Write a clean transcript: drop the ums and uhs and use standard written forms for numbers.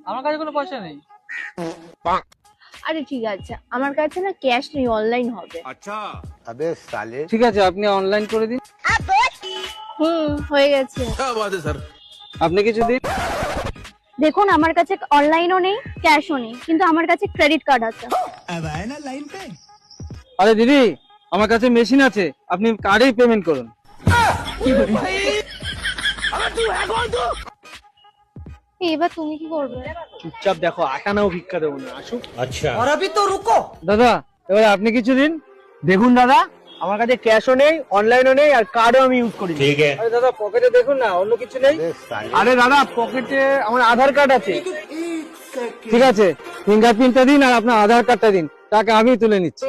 আমার কাছে কোনো পয়সা নেই। আরে ঠিক আছে, আমার কাছে না ক্যাশ নেই, অনলাইন হবে। अबे साले ঠিক আছে, আপনি অনলাইন করে দিন। হয়ে গেছে। আপনি কিছু দিন। দেখুন আমার কাছে অনলাইনও নেই, ক্যাশও নেই, কিন্তু আমার কাছে ক্রেডিট কার্ড আছে। আরে দিদি, আমার কাছে মেশিন আছে, আপনি কার্ডেই পেমেন্ট করুন। এবার তুমি কি করবে? চুপচাপ দেখো, আটানাও ভিক্ষা দেবো না, আসুক। अच्छा দাদা, এবার আপনি কিছু দিন। দেখুন দাদা, আমার কাছে ক্যাশও নেই, অনলাইনও নেই, আর কার্ডও আমি ইউজ করি না। ठीक है আরে দাদা, পকেটে দেখুন না, অন্য কিছু নেই। अबे साले আরে দাদা, পকেটে আমার আধার কার্ড আছে। ঠিক আছে, ফিঙ্গারপ্রিন্টটা দিন আর আপনার আধার কার্ডটা দিন, টাকা আমি তুলে নিচ্ছি।